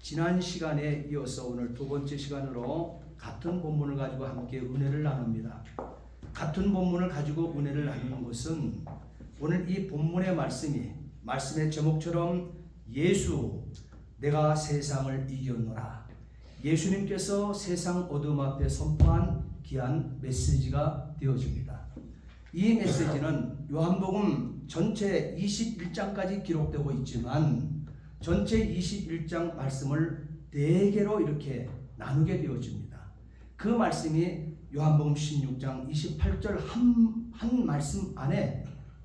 지난 시간에 이어서 오늘 두 번째 시간으로 같은 본문을 가지고 함께 은혜를 나눕니다. 같은 본문을 가지고 은혜를 나누는 것은 오늘 이 본문의 말씀의 제목처럼 예수 내가 세상을 이겼노라, 예수님께서 세상 어둠 앞에 선포한 귀한 메시지가 되어집니다. 이 메시지는 요한복음 전체 21장까지 기록되고 있지만 전체 21장 말씀을 4개로 이렇게 나누게 되어집니다. 그 말씀이 요한복음 16장 28절 한 말씀 안에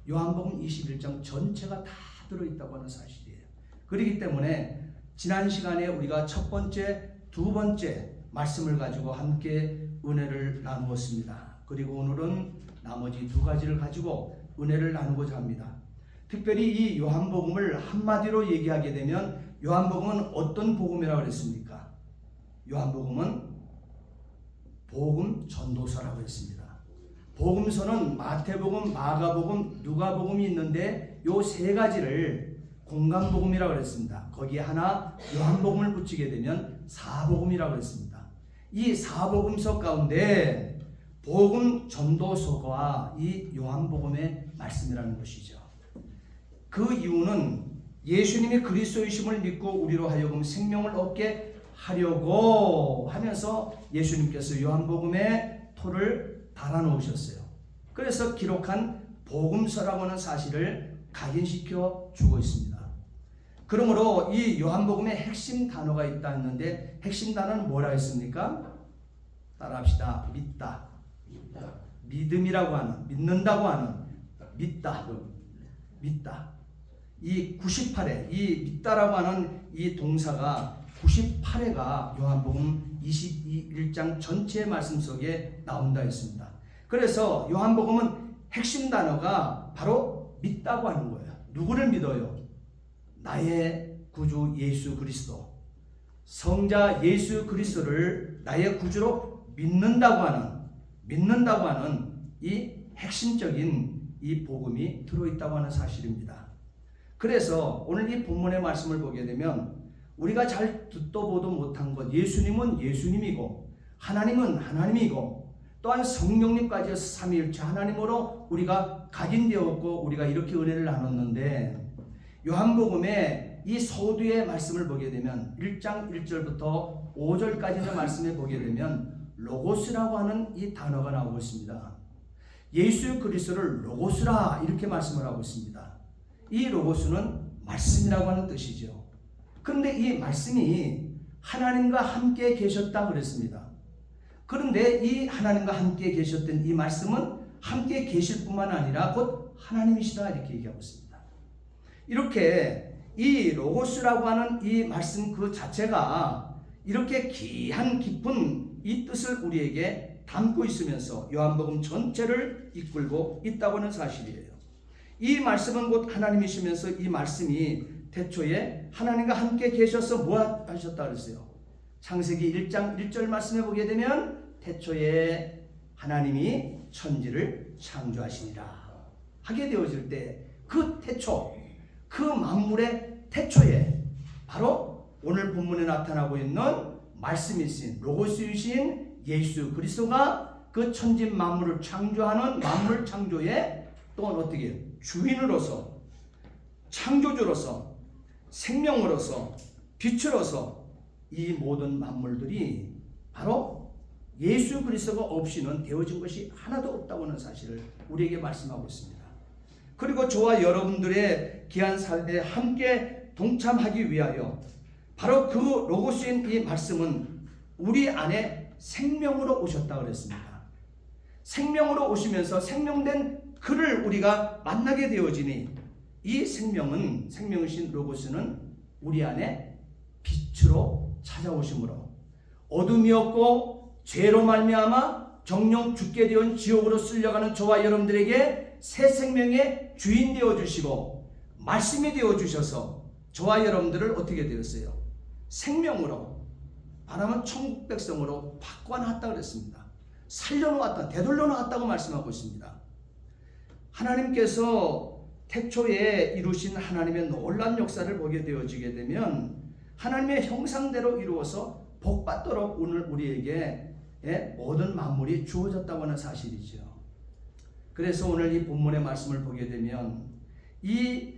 요한복음 21장 전체가 다 들어있다고 하는 사실이에요. 그렇기 때문에 지난 시간에 우리가 첫 번째, 두 번째 말씀을 가지고 함께 은혜를 나누었습니다. 그리고 오늘은 나머지 두 가지를 가지고 은혜를 나누고자 합니다. 특별히 이 요한복음을 한마디로 얘기하게 되면 요한복음은 어떤 복음이라고 그랬습니까? 요한복음은 복음 전도서라고 했습니다. 복음서는 마태복음, 마가복음, 누가복음이 있는데 요 세 가지를 공간복음이라고 그랬습니다. 거기에 하나 요한복음을 붙이게 되면 사복음이라고 했습니다. 이 사복음서 가운데 복음 전도서가 이 요한복음의 말씀이라는 것이죠. 그 이유는 예수님이 그리스도이심을 믿고 우리로 하여금 생명을 얻게 하려고 하면서 예수님께서 요한복음의 토를 달아놓으셨어요. 그래서 기록한 복음서라고 하는 사실을 각인시켜 주고 있습니다. 그러므로 이 요한복음의 핵심 단어가 있다 했는데 핵심 단어는 뭐라 했습니까? 따라합시다. 믿다. 믿음이라고 하는, 믿는다고 하는, 믿다. 이 98회, 이 믿다라고 하는 이 동사가 98회가 요한복음 21장 전체 말씀 속에 나온다 했습니다. 그래서 요한복음은 핵심 단어가 바로 믿다고 하는 거예요. 누구를 믿어요? 나의 구주 예수 그리스도, 성자 예수 그리스도를 나의 구주로 믿는다고 하는 이 핵심적인 이 복음이 들어있다고 하는 사실입니다. 그래서 오늘 이 본문의 말씀을 보게 되면 우리가 잘 듣도 보도 못한 것, 예수님은 예수님이고 하나님은 하나님이고 또한 성령님까지 삼위일체 하나님으로 우리가 각인되었고 우리가 이렇게 은혜를 나눴는데 요한복음의 이 서두의 말씀을 보게 되면 1장 1절부터 5절까지의 말씀을 보게 되면 로고스라고 하는 이 단어가 나오고 있습니다. 예수 그리스도를 로고스라 이렇게 말씀을 하고 있습니다. 이 로고스는 말씀이라고 하는 뜻이죠. 그런데 이 말씀이 하나님과 함께 계셨다 그랬습니다. 그런데 이 하나님과 함께 계셨던 이 말씀은 함께 계실 뿐만 아니라 곧 하나님이시다 이렇게 얘기하고 있습니다. 이렇게 이 로고스라고 하는 이 말씀 그 자체가 이렇게 귀한 깊은 이 뜻을 우리에게 담고 있으면서 요한복음 전체를 이끌고 있다고 하는 사실이에요. 이 말씀은 곧 하나님이시면서 이 말씀이 태초에 하나님과 함께 계셔서 뭐 하셨다 그랬어요? 창세기 1장 1절 말씀에 보게 되면 태초에 하나님이 천지를 창조하시니라 하게 되어질 때 그 태초, 그 만물의 태초에 바로 오늘 본문에 나타나고 있는 말씀이신 로고스이신 예수 그리스도가 그 천지 만물을 창조하는 만물 창조의 또한 어떻게 주인으로서 창조주로서 생명으로서 빛으로서 이 모든 만물들이 바로 예수 그리스도가 없이는 되어진 것이 하나도 없다고 하는 사실을 우리에게 말씀하고 있습니다. 그리고 저와 여러분들의 귀한 삶에 함께 동참하기 위하여 바로 그 로고스인 이 말씀은 우리 안에 생명으로 오셨다고 그랬습니다. 생명으로 오시면서 생명된 그를 우리가 만나게 되어지니 이 생명이신 로고스는 우리 안에 빛으로 찾아오심으로 어둠이었고 죄로 말미암아 정령 죽게 되온 지옥으로 쓸려가는 저와 여러분들에게 새 생명의 주인 되어주시고 말씀이 되어주셔서 저와 여러분들을 어떻게 되었어요? 생명으로 말하면 천국 백성으로 바꿔놨다 그랬습니다. 살려놓았다, 되돌려놓았다고 말씀하고 있습니다. 하나님께서 태초에 이루신 하나님의 놀라운 역사를 보게 되어지게 되면 하나님의 형상대로 이루어서 복받도록 오늘 우리에게 모든 만물이 주어졌다고 하는 사실이죠. 그래서 오늘 이 본문의 말씀을 보게 되면 이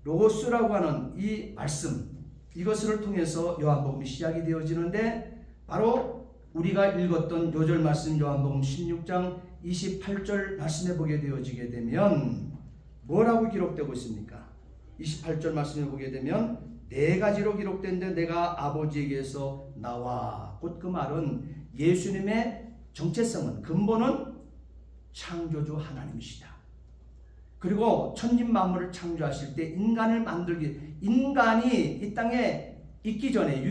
로고스라고 하는 이 말씀, 이것을 통해서 요한복음이 시작이 되어지는데, 바로 우리가 읽었던 요절 말씀 요한복음 16장 28절 말씀에 보게 되어지게 되면 뭐라고 기록되고 있습니까? 28절 말씀에 보게 되면 네 가지로 기록된데 내가 아버지에게서 나와, 곧 그 말은 예수님의 정체성은, 근본은 창조주 하나님이시다. 그리고 천진 만물을 창조하실 때 인간을 인간이 이 땅에 있기 전에,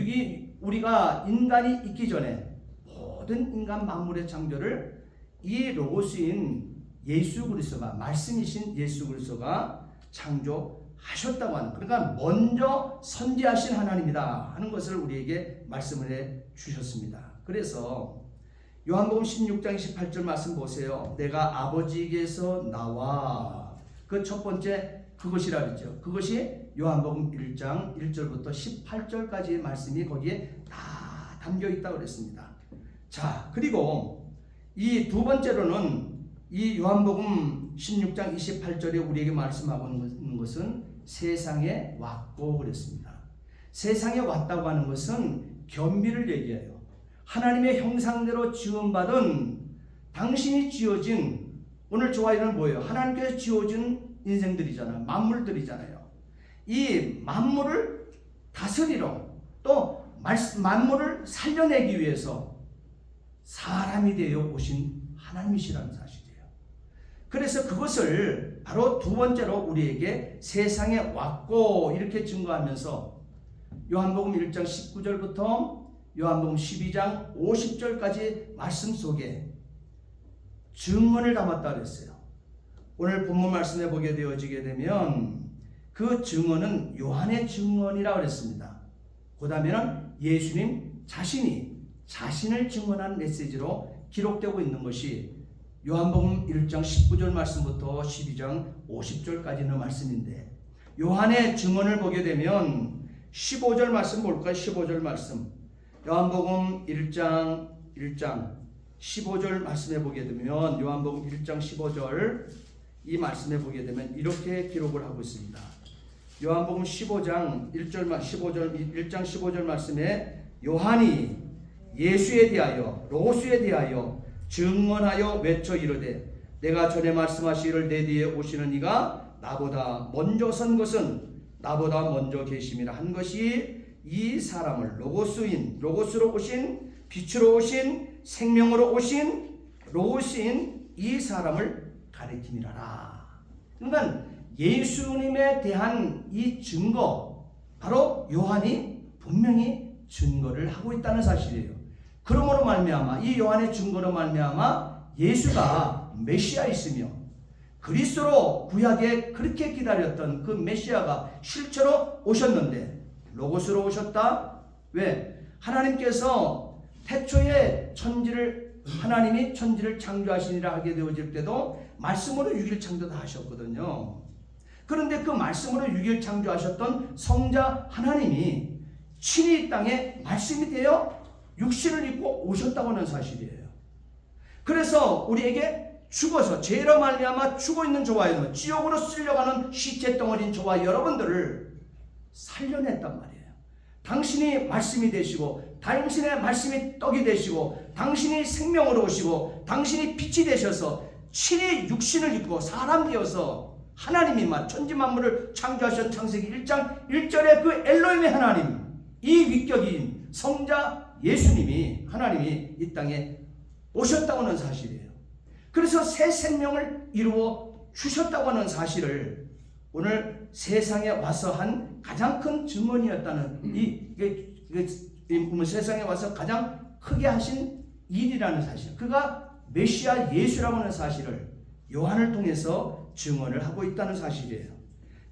우리가 인간이 있기 전에 모든 인간 만물의 창조를 이 로고스인 예수 그리스도가, 말씀이신 예수 그리스도가 창조하셨다고 하는, 그러니까 먼저 선지하신 하나님이다 하는 것을 우리에게 말씀을 해 주셨습니다. 그래서 요한복음 16장 28절 말씀 보세요. 내가 아버지에게서 나와, 그 첫 번째 그것이라 그랬죠. 그것이 요한복음 1장 1절부터 18절까지의 말씀이 거기에 다 담겨 있다고 그랬습니다. 자, 그리고 이 두 번째로는 이 요한복음 16장 28절에 우리에게 말씀하고 있는 것은 세상에 왔고 그랬습니다. 세상에 왔다고 하는 것은 겸비를 얘기해요. 하나님의 형상대로 지음받은, 당신이 지어진, 오늘 조화이는 뭐예요? 하나님께서 지어진 인생들이잖아요. 만물들이잖아요. 이 만물을 다스리러, 또 만물을 살려내기 위해서 사람이 되어 오신 하나님이시라는 사실이에요. 그래서 그것을 바로 두 번째로 우리에게 세상에 왔고 이렇게 증거하면서 요한복음 1장 19절부터 요한복음 12장 50절까지 말씀 속에 증언을 담았다 그랬어요. 오늘 본문 말씀에 보게 되어지게 되면 그 증언은 요한의 증언이라고 그랬습니다. 그 다음에는 예수님 자신이 자신을 증언한 메시지로 기록되고 있는 것이 요한복음 1장 19절 말씀부터 12장 50절까지는 말씀인데, 요한의 증언을 보게 되면 15절 말씀 볼까요? 15절 말씀, 요한복음 1장 15절 말씀에 보게 되면, 요한복음 1장 15절 이 말씀에 보게 되면 이렇게 기록을 하고 있습니다. 요한복음 15장 1장 15절 말씀에 요한이 예수에 대하여, 로고스에 대하여 증언하여 외쳐 이르되, 내가 전에 말씀하시기를 내 뒤에 오시는 이가 나보다 먼저 선 것은 나보다 먼저 계심이라 한 것이 이 사람을 로고스로 오신, 빛으로 오신, 생명으로 오신 로고스인 이 사람을 가리킴이라라. 그러니까 예수님에 대한 이 증거, 바로 요한이 분명히 증거를 하고 있다는 사실이에요. 그러므로 말미암아, 이 요한의 증거로 말미암아 예수가 메시아이시며 그리스도로 구약에 그렇게 기다렸던 그 메시아가 실제로 오셨는데, 로고스로 오셨다. 왜? 하나님께서 태초에 하나님이 천지를 창조하시니라 하게 되어질 때도 말씀으로 6일 창조 다 하셨거든요. 그런데 그 말씀으로 6일 창조하셨던 성자 하나님이 친히 이 땅에 말씀이 되어 육신을 입고 오셨다고 하는 사실이에요. 그래서 우리에게 죽어서 죄로 말미암아 죽어 있는 저와 여러분, 지옥으로 쓸려가는 시체 덩어리인 저와 여러분들을 살려냈단 말이에요. 당신이 말씀이 되시고, 당신의 말씀이 떡이 되시고, 당신이 생명으로 오시고, 당신이 빛이 되셔서 친히 육신을 입고 사람 되어서 하나님이 천지 만물을 창조하신 창세기 1장 1절에 그 엘로힘의 하나님, 이 위격인 성자 예수님이, 하나님이 이 땅에 오셨다고 하는 사실이에요. 그래서 새 생명을 이루어 주셨다고 하는 사실을 오늘 세상에 와서 한 가장 큰 증언이었다는, 세상에 와서 가장 크게 하신 일이라는 사실, 그가 메시아 예수라고 하는 사실을 요한을 통해서 증언을 하고 있다는 사실이에요.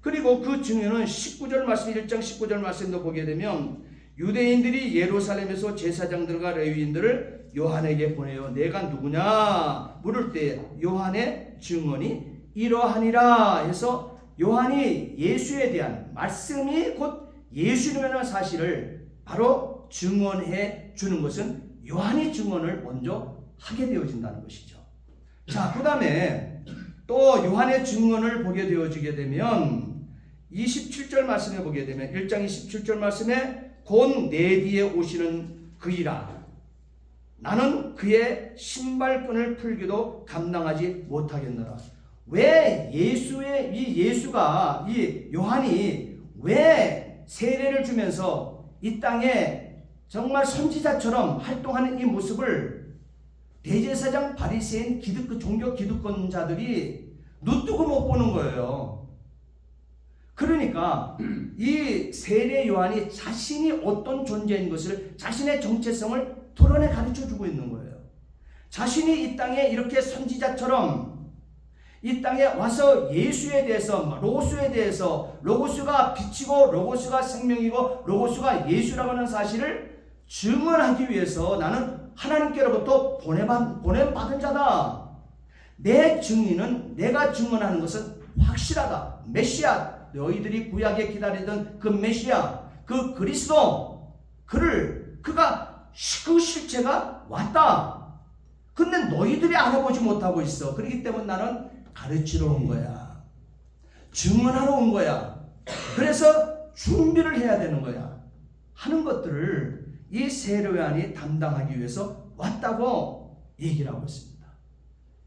그리고 그 증언은 19절 말씀, 1장 19절 말씀도 보게 되면 유대인들이 예루살렘에서 제사장들과 레위인들을 요한에게 보내어 내가 누구냐 물을 때 요한의 증언이 이러하니라 해서 요한이 예수에 대한 말씀이 곧 예수님이라는 사실을 바로 증언해 주는 것은 요한이 증언을 먼저 하게 되어진다는 것이죠. 자, 그 다음에 또 요한의 증언을 보게 되어지게 되면 27절 말씀에 보게 되면 1장 27절 말씀에 곧 내 뒤에 오시는 그이라 나는 그의 신발끈을 풀기도 감당하지 못하겠노라. 왜 예수가 이 요한이 왜 세례를 주면서 이 땅에 정말 선지자처럼 활동하는 이 모습을 대제사장 바리새인 종교 기득권자들이 눈뜨고 못 보는 거예요. 그러니까 이 세례 요한이 자신이 어떤 존재인 것을 자신의 정체성을 토론에 가르쳐주고 있는 거예요. 자신이 이 땅에 이렇게 선지자처럼 이 땅에 와서 예수에 대해서 로고스에 대해서 로고스가 빛이고 로고스가 생명이고 로고스가 예수라고 하는 사실을 증언하기 위해서 나는 하나님께로부터 보냄받은 자다. 내 증인은 내가 증언하는 것은 확실하다. 메시아 너희들이 구약에 기다리던 그 메시아 그 그리스도 그가 그 실체가 왔다. 근데 너희들이 알아보지 못하고 있어. 그렇기 때문에 나는 가르치러 온 거야. 증언하러 온 거야. 그래서 준비를 해야 되는 거야. 하는 것들을 이 세례 요한이 담당하기 위해서 왔다고 얘기를 하고 있습니다.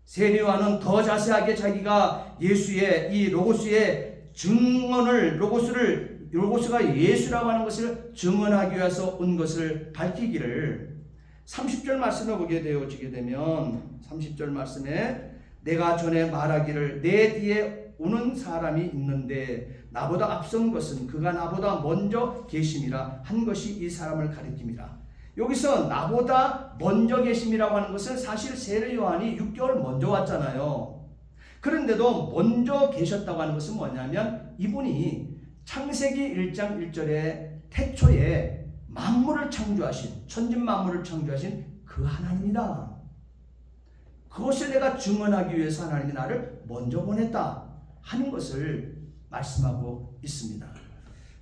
세례 요한은 더 자세하게 자기가 예수의 이 로고스의 증언을 로고스가 예수라고 하는 것을 증언하기 위해서 온 것을 밝히기를 30절 말씀을 보게 되어지게 되면 30절 말씀에 내가 전에 말하기를 내 뒤에 오는 사람이 있는데 나보다 앞선 것은 그가 나보다 먼저 계심이라 한 것이 이 사람을 가리킵니다. 여기서 나보다 먼저 계심이라고 하는 것은 사실 세례 요한이 6개월 먼저 왔잖아요. 그런데도 먼저 계셨다고 하는 것은 뭐냐면 이분이 창세기 1장 1절에 태초에 만물을 창조하신 천진 만물을 창조하신 그 하나님이다. 그것을 내가 증언하기 위해서 하나님이 나를 먼저 보냈다 하는 것을 말씀하고 있습니다.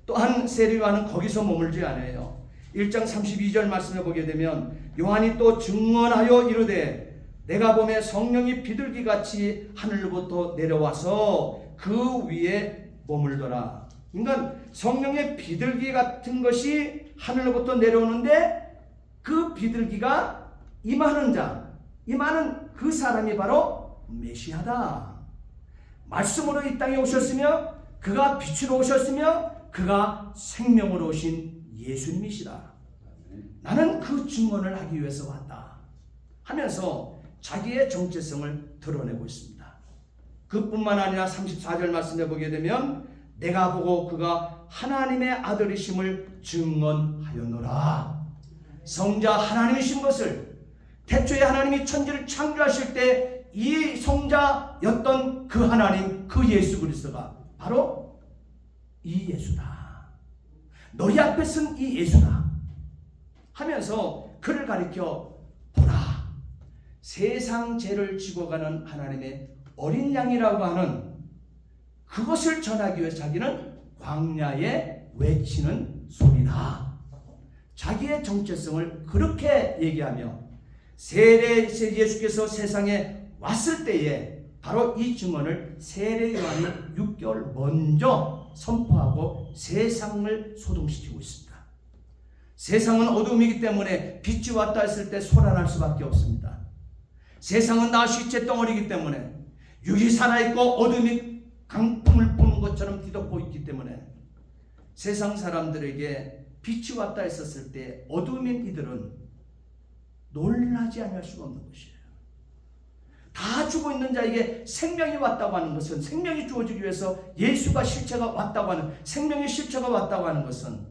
또한 세례 요한은 거기서 머물지 않아요. 1장 32절 말씀해 보게 되면 요한이 또 증언하여 이르되 내가 보매 성령이 비둘기같이 하늘로부터 내려와서 그 위에 머물더라. 그러니까 성령의 비둘기 같은 것이 하늘로부터 내려오는데 그 비둘기가 임하는 그 사람이 바로 메시아다. 말씀으로 이 땅에 오셨으며 그가 빛으로 오셨으며 그가 생명으로 오신 예수님이시다. 나는 그 증언을 하기 위해서 왔다 하면서 자기의 정체성을 드러내고 있습니다. 그뿐만 아니라 34절 말씀해 보게 되면 내가 보고 그가 하나님의 아들이심을 증언하였노라. 성자 하나님이신 것을 태초에 하나님이 천지를 창조하실 때 이 성자였던 그 하나님 그 예수 그리스도가 바로 이 예수다. 너희 앞에 쓴 이 예수다 하면서 그를 가리켜 보라. 세상 죄를 지고 가는 하나님의 어린 양이라고 하는 그것을 전하기 위해 자기는 광야에 외치는 소리다. 자기의 정체성을 그렇게 얘기하며 세례 예수께서 세상에 왔을 때에 바로 이 증언을 세례 요한이 6개월 먼저 선포하고 세상을 소동시키고 있습니다. 세상은 어둠이기 때문에 빛이 왔다 했을 때 소란할 수밖에 없습니다. 세상은 나 시체 덩어리이기 때문에 육이 살아있고 어둠이 강풍을 부는 것처럼 뒤덮고 있기 때문에 세상 사람들에게 빛이 왔다 했었을 때 어둠인 이들은 놀라지 않을 수가 없는 것이에요. 다 죽어 있는 자에게 생명이 왔다고 하는 것은 생명이 주어지기 위해서 예수가 실체가 왔다고 하는 생명의 실체가 왔다고 하는 것은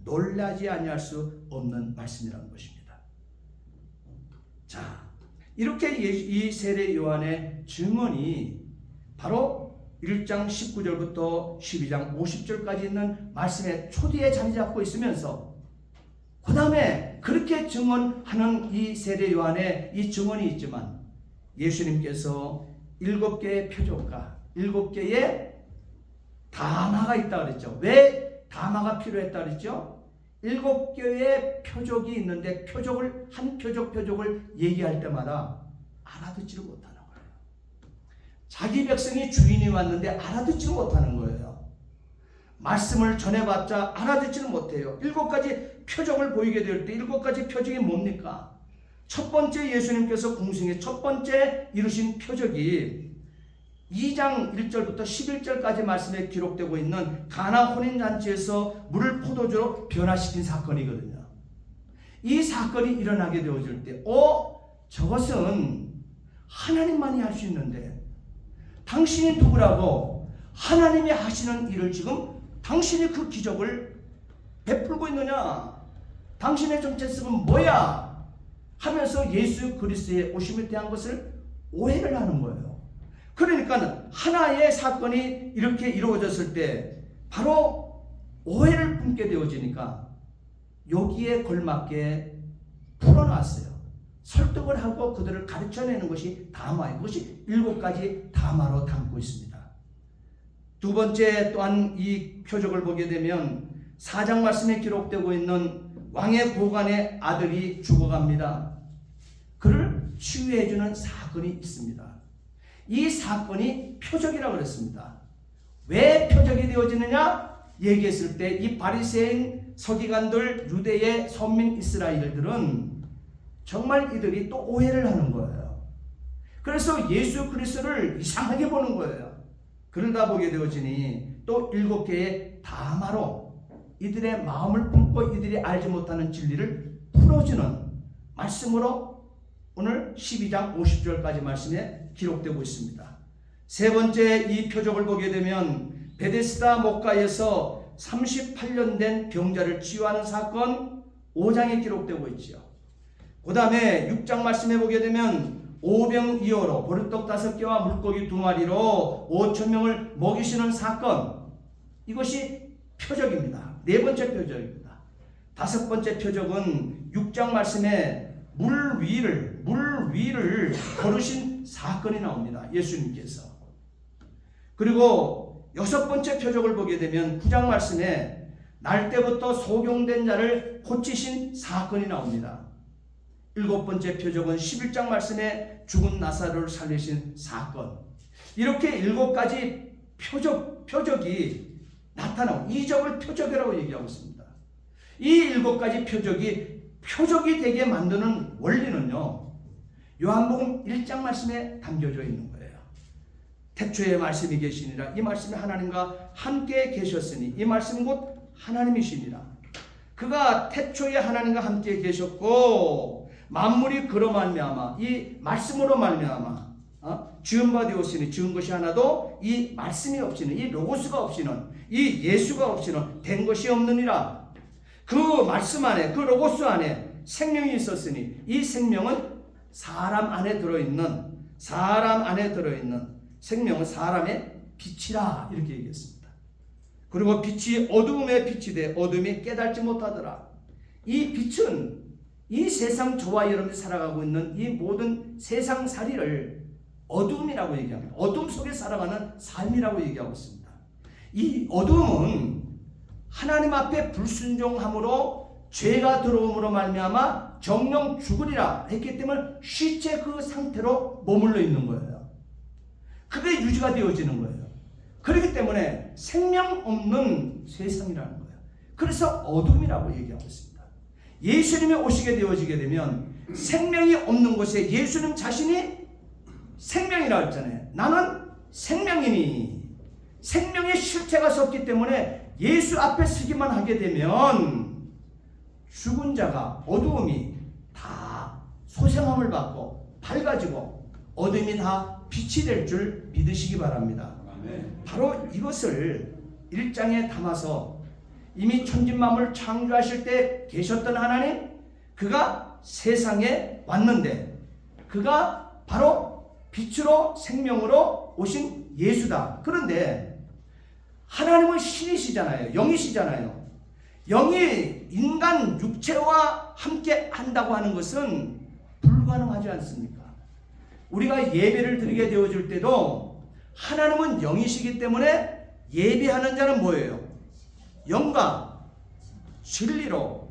놀라지 아니할 수 없는 말씀이라는 것입니다. 자, 이렇게 이 세례 요한의 증언이 바로 1장 19절부터 12장 50절까지 있는 말씀의 초디에 자리 잡고 있으면서 그 다음에 그렇게 증언하는 이 세례 요한의 이 증언이 있지만 예수님께서 7개의 표적과 7개의 다마가 있다 그랬죠. 왜 다마가 필요했다 그랬죠? 7개의 표적이 있는데 표적을 한 표적을 얘기할 때마다 알아듣지를 못하는 거예요. 자기 백성이 주인이 왔는데 알아듣지를 못하는 거예요. 말씀을 전해봤자 알아듣지를 못해요. 7가지 표적을 보이게 될 때 7가지 표적이 뭡니까? 첫 번째, 예수님께서 공생의 첫 번째 이루신 표적이 2장 1절부터 11절까지 말씀에 기록되고 있는 가나 혼인잔치에서 물을 포도주로 변화시킨 사건이거든요. 이 사건이 일어나게 되어질 때 저것은 하나님만이 할 수 있는데 당신이 누구라고 하나님이 하시는 일을 지금 당신이 그 기적을 베풀고 있느냐? 당신의 정체성은 뭐야? 하면서 예수 그리스도의 오심에 대한 것을 오해를 하는 거예요. 그러니까 하나의 사건이 이렇게 이루어졌을 때 바로 오해를 품게 되어지니까 여기에 걸맞게 풀어놨어요. 설득을 하고 그들을 가르쳐내는 것이 다마예요. 그것이 7가지 다마로 담고 있습니다. 두 번째 또한 이 표적을 보게 되면 4장 말씀에 기록되고 있는 왕의 고관의 아들이 죽어갑니다. 그를 치유해주는 사건이 있습니다. 이 사건이 표적이라고 그랬습니다. 왜 표적이 되어지느냐? 얘기했을 때 이 바리새인 서기관들, 유대의 선민 이스라엘들은 정말 이들이 또 오해를 하는 거예요. 그래서 예수 그리스도를 이상하게 보는 거예요. 그러다 보게 되어지니 또 7개의 다마로 이들의 마음을 품고 이들이 알지 못하는 진리를 풀어주는 말씀으로 오늘 12장 50절까지 말씀에 기록되고 있습니다. 세 번째 이 표적을 보게 되면 베데스다 목가에서 38년 된 병자를 치유하는 사건 5장에 기록되고 있죠. 그 다음에 6장 말씀해 보게 되면 오병이어로 보리떡 5개와 물고기 2마리로 5,000명을 먹이시는 사건, 이것이 표적입니다. 네 번째 표적입니다. 다섯 번째 표적은 6장 말씀에 물 위를 걸으신 사건이 나옵니다. 예수님께서. 그리고 여섯 번째 표적을 보게 되면 9장 말씀에 날 때부터 소경된 자를 고치신 사건이 나옵니다. 일곱 번째 표적은 11장 말씀에 죽은 나사로를 살리신 사건. 이렇게 7가지 표적이 나타나고 이적을 표적이라고 얘기하고 있습니다. 이 7가지 표적이 되게 만드는 원리는요, 요한복음 1장 말씀에 담겨져 있는 거예요. 태초에 말씀이 계시니라. 이 말씀이 하나님과 함께 계셨으니 이 말씀은 곧 하나님이시니라. 그가 태초에 하나님과 함께 계셨고 만물이 그로 말미암아 이 말씀으로 말미암아 지은 바 되었으니 지은 것이 하나도 이 말씀이 없이는, 이 로고스가 없이는, 이 예수가 없이는 된 것이 없느니라. 그 말씀 안에, 그 로고스 안에 생명이 있었으니 이 생명은 사람 안에 들어있는 생명은 사람의 빛이라. 이렇게 얘기했습니다. 그리고 빛이 어두움에 빛이 돼 어둠이 깨닫지 못하더라. 이 빛은 이 세상 저와 여러분이 살아가고 있는 이 모든 세상살이를 어둠이라고 얘기합니다. 어둠 속에 살아가는 삶이라고 얘기하고 있습니다. 이 어둠은 하나님 앞에 불순종함으로 죄가 들어옴으로 말미암아 정령 죽으리라 했기 때문에 시체 그 상태로 머물러 있는 거예요. 그게 유지가 되어지는 거예요. 그렇기 때문에 생명 없는 세상이라는 거예요. 그래서 어둠이라고 얘기하고 있습니다. 예수님이 오시게 되어지게 되면 생명이 없는 곳에 예수님 자신이 생명이라고 했잖아요. 나는 생명이니, 생명의 실체가 섰기 때문에 예수 앞에 서기만 하게 되면 죽은 자가, 어두움이 다 소생함을 받고 밝아지고 어둠이 다 빛이 될 줄 믿으시기 바랍니다. 아멘. 바로 이것을 1장에 담아서 이미 천진만물을 창조하실 때 계셨던 하나님, 그가 세상에 왔는데 그가 바로 빛으로 생명으로 오신 예수다. 그런데 하나님은 신이시잖아요. 영이시잖아요. 영이 인간 육체와 함께 한다고 하는 것은 불가능하지 않습니까? 우리가 예배를 드리게 되어질 때도 하나님은 영이시기 때문에 예배하는 자는 뭐예요? 영과 진리로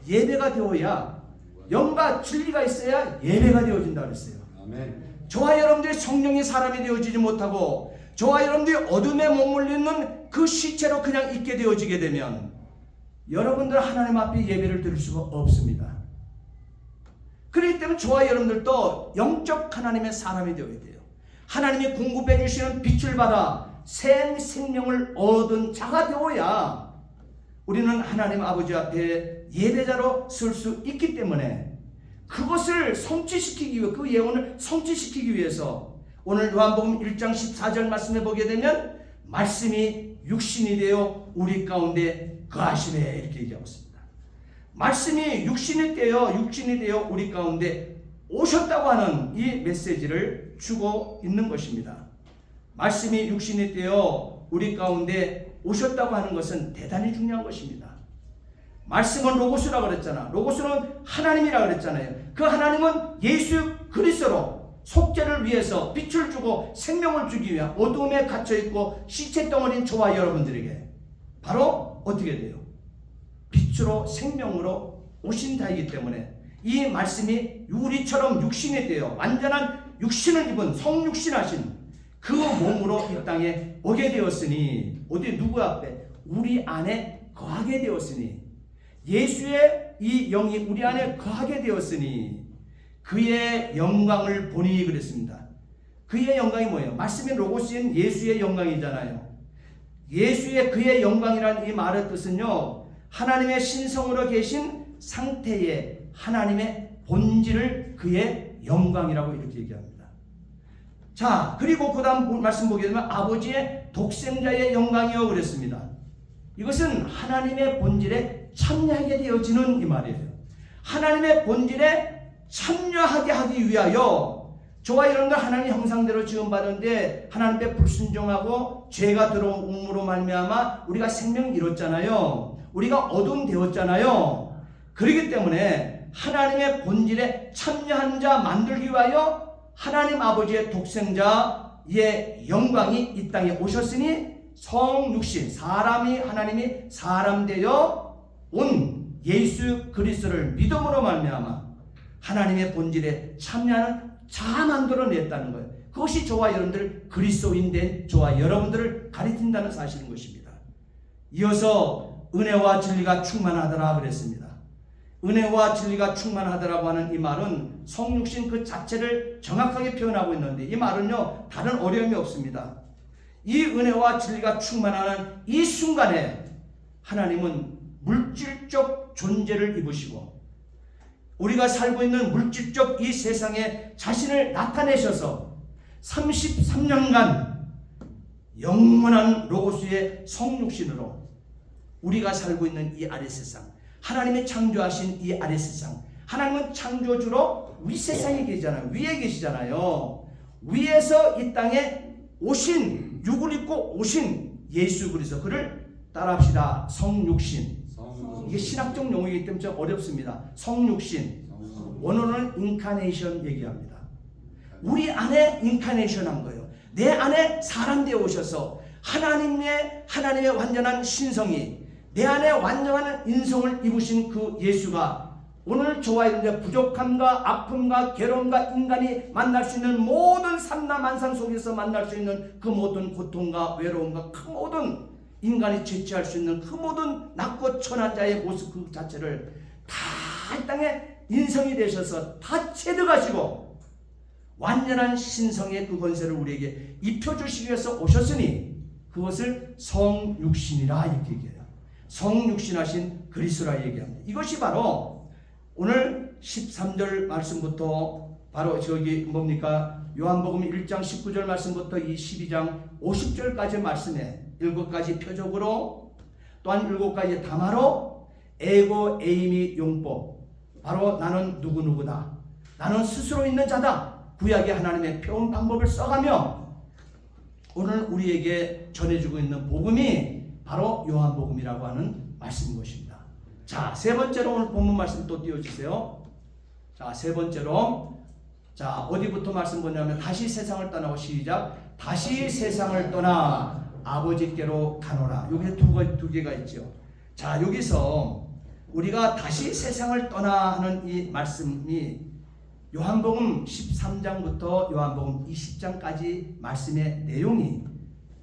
예배가 되어야, 영과 진리가 있어야 예배가 되어진다 그랬어요. 아멘. 저와 여러분들이 성령의 사람이 되어지지 못하고 저와 여러분들이 어둠에 머물러 있는 그 시체로 그냥 있게 되어지게 되면 여러분들 하나님 앞에 예배를 드릴 수가 없습니다. 그렇기 때문에 저와 여러분들도 영적 하나님의 사람이 되어야 돼요. 하나님이 공급해 주시는 빛을 받아 생명을 얻은 자가 되어야 우리는 하나님 아버지 앞에 예배자로 설 수 있기 때문에 그것을 성취시키기 위해, 그 예언을 성취시키기 위해서 오늘 요한복음 1장 14절 말씀에 보게 되면 말씀이 육신이 되어 우리 가운데 거하시네 이렇게 얘기하고 있습니다. 말씀이 육신이 되어 우리 가운데 오셨다고 하는 이 메시지를 주고 있는 것입니다. 말씀이 육신이 되어 우리 가운데 오셨다고 하는 것은 대단히 중요한 것입니다. 말씀은 로고스라고 그랬잖아. 로고스는 하나님이라고 그랬잖아요. 그 하나님은 예수 그리스도로 속죄를 위해서 빛을 주고 생명을 주기 위한 어둠에 갇혀있고 시체 덩어리인 저와 여러분들에게 바로 어떻게 돼요? 빛으로 생명으로 오신 자이기 때문에 이 말씀이 우리처럼 육신이 되어 완전한 육신을 입은 성육신하신 그 몸으로 이 땅에 오게 되었으니, 어디 누구 앞에? 우리 안에 거하게 되었으니, 예수의 이 영이 우리 안에 거하게 되었으니 그의 영광을 보니 그랬습니다. 그의 영광이 뭐예요? 말씀의 로고스인 예수의 영광이잖아요. 예수의 그의 영광이라는 이 말의 뜻은요, 하나님의 신성으로 계신 상태의 하나님의 본질을 그의 영광이라고 이렇게 얘기합니다. 자, 그리고 그 다음 말씀 보게 되면 아버지의 독생자의 영광이요 그랬습니다. 이것은 하나님의 본질에 참여하게 되어지는 이 말이에요. 하나님의 본질에 참여하게 하기 위하여 저와 여러분들 하나님의 형상대로 지음받았는데 하나님께 불순종하고 죄가 들어옴으로 말미암아 우리가 생명을 잃었잖아요. 우리가 어둠 되었잖아요. 그렇기 때문에 하나님의 본질에 참여한 자 만들기 위하여 하나님 아버지의 독생자의 영광이 이 땅에 오셨으니 성육신, 사람이 하나님이 사람 되어 온 예수 그리스도를 믿음으로 말미암아 하나님의 본질에 참여하는 자 만들어냈다는 거예요. 그것이 저와 여러분들 그리스도인 된 저와 여러분들을 가리킨다는 사실인 것입니다. 이어서 은혜와 진리가 충만하더라 그랬습니다. 은혜와 진리가 충만하더라고 하는 이 말은 성육신 그 자체를 정확하게 표현하고 있는데 이 말은요 다른 어려움이 없습니다. 이 은혜와 진리가 충만하는 이 순간에 하나님은 물질적 존재를 입으시고 우리가 살고 있는 물질적 이 세상에 자신을 나타내셔서 33년간 영원한 로고스의 성육신으로 우리가 살고 있는 이 아래 세상, 하나님이 창조하신 이 아래 세상, 하나님은 창조주로 위 세상에 계시잖아요. 위에 계시잖아요. 위에서 이 땅에 오신, 육을 입고 오신 예수 그리스도, 그를 따라합시다. 성육신. 이게 신학적 용어이기 때문에 좀 어렵습니다. 성육신. 원어는 인카네이션 얘기합니다. 우리 안에 인카네이션 한 거예요. 내 안에 사람 되어 오셔서 하나님의 완전한 신성이 내 안에 완전한 인성을 입으신 그 예수가 오늘 저와 여러분의 부족함과 아픔과 괴로움과 인간이 만날 수 있는 모든 삼라만상 속에서 만날 수 있는 그 모든 고통과 외로움과 그 모든 인간이 죄취할 수 있는 그 모든 낮고 천한 자의 모습 그 자체를 다 이 땅에 인성이 되셔서 다 체득하시고 완전한 신성의 그 권세를 우리에게 입혀주시기 위해서 오셨으니 그것을 성육신이라 이렇게 얘기해요. 성육신하신 그리스도라 얘기합니다. 이것이 바로 오늘 13절 말씀부터 바로 저기 뭡니까? 요한복음 1장 19절 말씀부터 이 12장 50절까지 말씀에 7가지 표적으로 또한 7가지 담화로 에고 에이미 용법, 바로 나는 누구누구다, 나는 스스로 있는 자다, 구약의 하나님의 표현 방법을 써가며 오늘 우리에게 전해주고 있는 복음이 바로 요한복음이라고 하는 말씀인 것입니다. 자, 세 번째로 오늘 본문 말씀 또 띄워주세요. 자, 세 번째로, 자, 어디부터 말씀 보냐면 다시 세상을 떠나고, 시작. 다시 세상을 떠나 아버지께로 가노라. 여기 두 개가 있죠. 자, 여기서 우리가 다시 세상을 떠나 하는 이 말씀이 요한복음 13장부터 요한복음 20장까지 말씀의 내용이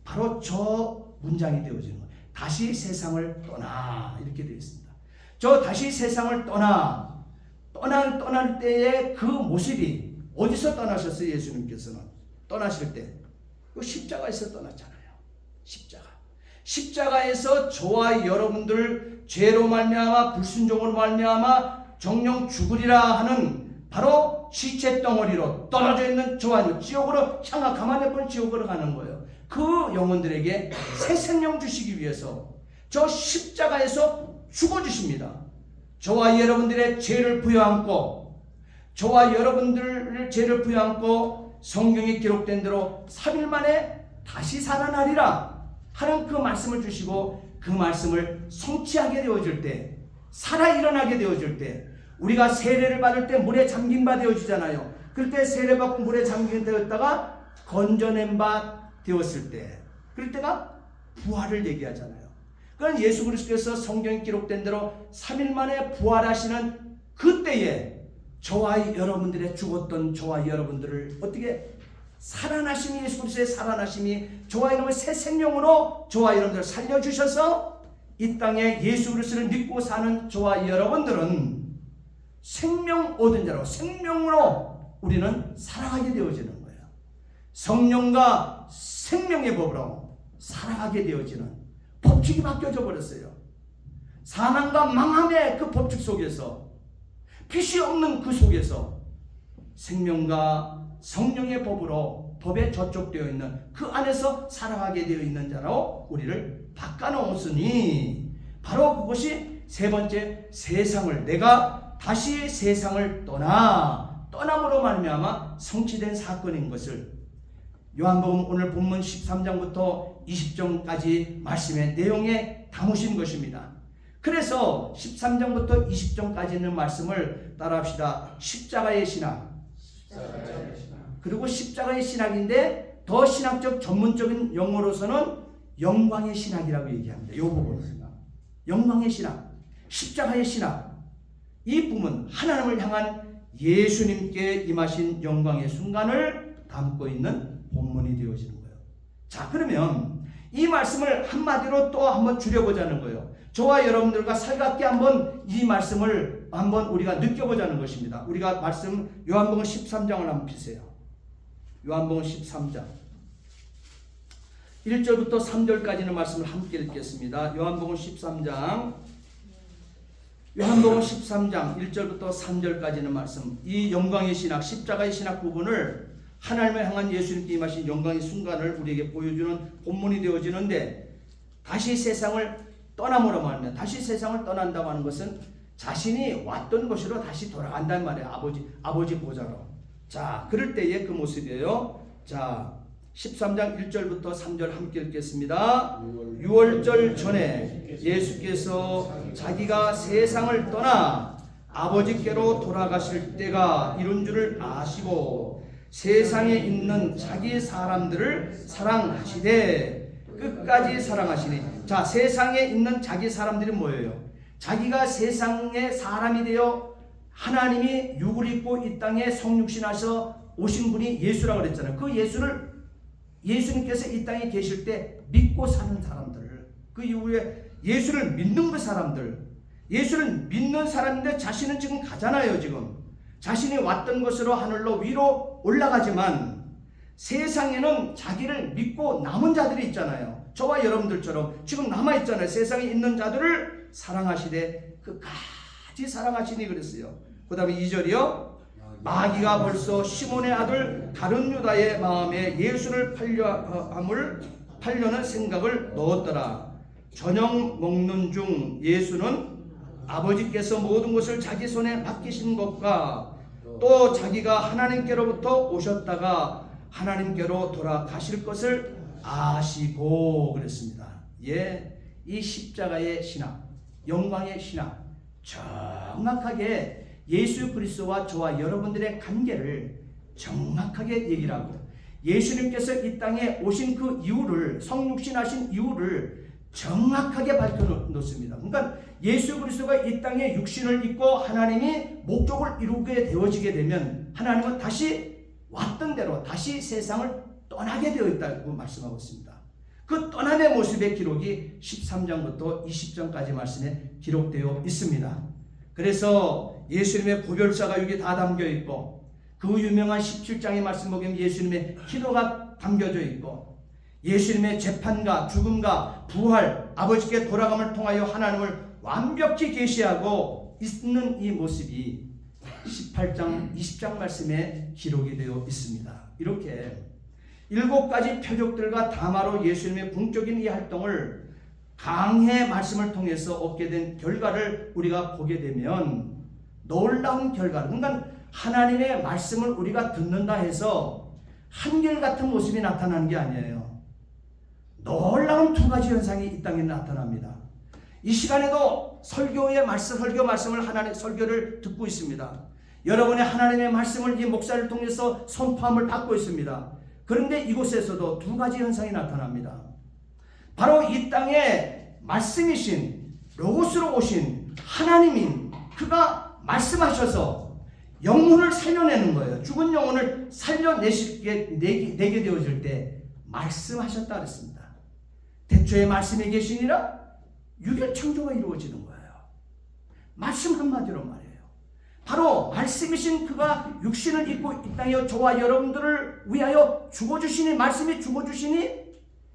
바로 저 문장이 되어지는 거예요. 다시 세상을 떠나, 이렇게 되어 있습니다. 저 다시 세상을 떠날 때의 그 모습이 어디서 떠나셨어요? 예수님께서는 떠나실 때 그 십자가에서 떠났잖아요. 십자가에서 저와 여러분들 죄로 말미암아 불순종으로 말미암아 정령 죽으리라 하는 바로 시체 덩어리로 떨어져 있는 저와 지옥으로 향하 가만히 본 지옥으로 가는 거예요. 그 영혼들에게 새 생명 주시기 위해서 저 십자가에서 죽어주십니다. 저와 여러분들의 죄를 부여안고 저와 여러분들의 죄를 부여안고 성경에 기록된 대로 3일 만에 다시 살아나리라 하는 그 말씀을 주시고 그 말씀을 성취하게 되어질 때 살아 일어나게 되어질 때 우리가 세례를 받을 때 물에 잠긴 바 되어지잖아요. 그럴 때 세례받고 물에 잠긴 되었다가 건져낸 바 되었을 때 그럴 때가 부활을 얘기하잖아요. 그건 예수 그리스도께서 성경에 기록된 대로 3일 만에 부활하시는 그때에 저와 여러분들의 죽었던 저와 여러분들을 어떻게 살아나심이 예수 그리스도의 살아나심이 저와 여러분을 새 생명으로 저와 여러분들을 살려주셔서 이 땅에 예수 그리스도를 믿고 사는 저와 여러분들은 생명 얻은 자로 생명으로 우리는 살아가게 되어지는 거예요. 성령과 생명의 법으로 살아가게 되어지는 법칙이 바뀌어져 버렸어요. 사망과 망함의 그 법칙 속에서 빛이 없는 그 속에서 생명과 성령의 법으로 법에 저촉되어 있는 그 안에서 살아가게 되어 있는 자로 우리를 바꿔놓았으니 바로 그것이 세 번째 세상을 내가 다시 세상을 떠남으로 말미암아 성취된 사건인 것을 요한복음 오늘 본문 13장부터 20장까지 말씀의 내용에 담으신 것입니다. 그래서 13장부터 20장까지 있는 말씀을 따라합시다. 십자가의 신학. 그리고 십자가의 신학인데 더 신학적 전문적인 용어로서는 영광의 신학이라고 얘기합니다. 이 부분은 영광의 신학, 십자가의 신학. 이 부분 하나님을 향한 예수님께 임하신 영광의 순간을 담고 있는 본문이 되어지는 거예요. 자, 그러면 이 말씀을 한마디로 또 한번 줄여보자는 거예요. 저와 여러분들과 살갑게 한번 이 말씀을 한번 우리가 느껴보자는 것입니다. 우리가 말씀 요한복음 13장을 한번 피세요. 요한복음 13장 1절부터 3절까지는 말씀을 함께 읽겠습니다. 요한복음 13장 1절부터 3절까지는 말씀, 이 영광의 신학, 십자가의 신학 부분을 하나님을 향한 예수님께 임하신 영광의 순간을 우리에게 보여주는 본문이 되어지는데, 다시 세상을 떠남으로 말하면, 다시 세상을 떠난다고 하는 것은 자신이 왔던 곳으로 다시 돌아간단 말이에요. 아버지 보좌로. 자, 그럴 때의 그 모습이에요. 자, 13장 1절부터 3절 함께 읽겠습니다. 6월절 전에 예수께서 자기가 세상을 떠나 아버지께로 돌아가실 때가 이룬 줄을 아시고 세상에 있는 자기 사람들을 사랑하시되 끝까지 사랑하시니. 자, 세상에 있는 자기 사람들이 뭐예요? 자기가 세상의 사람이 되어 하나님이 육을 입고 이 땅에 성육신하셔 오신 분이 예수라고 그랬잖아요. 그 예수를 예수님께서 이 땅에 계실 때 믿고 사는 사람들, 그 이후에 예수를 믿는 그 사람들, 예수를 믿는 사람인데 자신은 지금 가잖아요. 지금 자신이 왔던 곳으로 하늘로 위로 올라가지만 세상에는 자기를 믿고 남은 자들이 있잖아요. 저와 여러분들처럼 지금 남아있잖아요. 세상에 있는 자들을 사랑하시되 끝까지 사랑하시니 그랬어요. 그 다음에 2절이요. 마귀가 벌써 시몬의 아들 다른 유다의 마음에 예수를 팔려는 생각을 넣었더라. 저녁 먹는 중 예수는 아버지께서 모든 것을 자기 손에 맡기신 것과 또 자기가 하나님께로부터 오셨다가 하나님께로 돌아가실 것을 아시고 그랬습니다. 예, 이 십자가의 신학, 영광의 신학, 정확하게 예수 그리스도와 저와 여러분들의 관계를 정확하게 얘기를 하고, 예수님께서 이 땅에 오신 그 이유를, 성육신하신 이유를 정확하게 밝혀놓습니다. 그러니까 예수 그리스도가 이 땅에 육신을 입고 하나님이 목적을 이루게 되어지게 되면 하나님은 다시 왔던 대로 다시 세상을 떠나게 되어 있다고 말씀하고 있습니다. 그 떠남의 모습의 기록이 13장부터 20장까지 말씀에 기록되어 있습니다. 그래서 예수님의 보혈사가 여기 다 담겨 있고 그 유명한 17장의 말씀 보면 예수님의 기도가 담겨져 있고 예수님의 재판과 죽음과 부활, 아버지께 돌아감을 통하여 하나님을 완벽히 계시하고 있는 이 모습이 18장, 20장 말씀에 기록이 되어 있습니다. 이렇게 7가지 표적들과 담화로 예수님의 궁적인 이 활동을 강해 말씀을 통해서 얻게 된 결과를 우리가 보게 되면 놀라운 결과, 그러니까 하나님의 말씀을 우리가 듣는다 해서 한결같은 모습이 나타나는 게 아니에요. 놀라운 2가지 현상이 이 땅에 나타납니다. 이 시간에도 설교 말씀을 하나님의 설교를 듣고 있습니다. 여러분의 하나님의 말씀을 이 목사를 통해서 선포함을 받고 있습니다. 그런데 이곳에서도 2가지 현상이 나타납니다. 바로 이 땅에 말씀이신 로고스로 오신 하나님인 그가 말씀하셔서 영혼을 살려내는 거예요. 죽은 영혼을 살려내게 되어질 때 말씀하셨다 그랬습니다. 태초에 말씀이 계시니라 유결 창조가 이루어지는 거예요. 말씀 한마디로 말해요. 바로 말씀이신 그가 육신을 입고 이 땅에 저와 여러분들을 위하여 죽어주시니, 말씀이 죽어주시니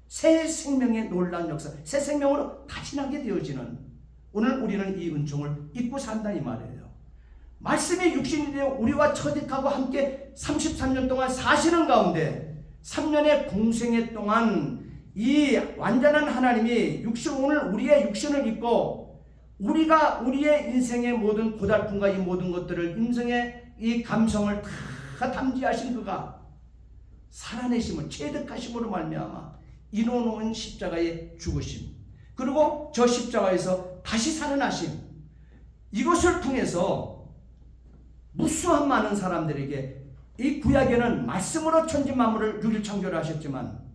새 생명의 놀라운 역사, 새 생명으로 다시 나게 되어지는, 오늘 우리는 이 은총을 입고 산다 이 말이에요. 말씀이 육신이 되어 우리와 처직하고 함께 33년 동안 사시는 가운데 3년의 공생애 동안 이 완전한 하나님이 오늘 우리의 육신을 입고 우리가 우리의 인생의 모든 고달픔과 이 모든 것들을, 인생의 이 감성을 다 담지하신 그가 살아내심을, 체득하심으로 말미암아 이뤄놓은 십자가의 죽으심, 그리고 저 십자가에서 다시 살아나심, 이것을 통해서 무수한 많은 사람들에게, 이 구약에는 말씀으로 천지 만물을 유일 창조를 하셨지만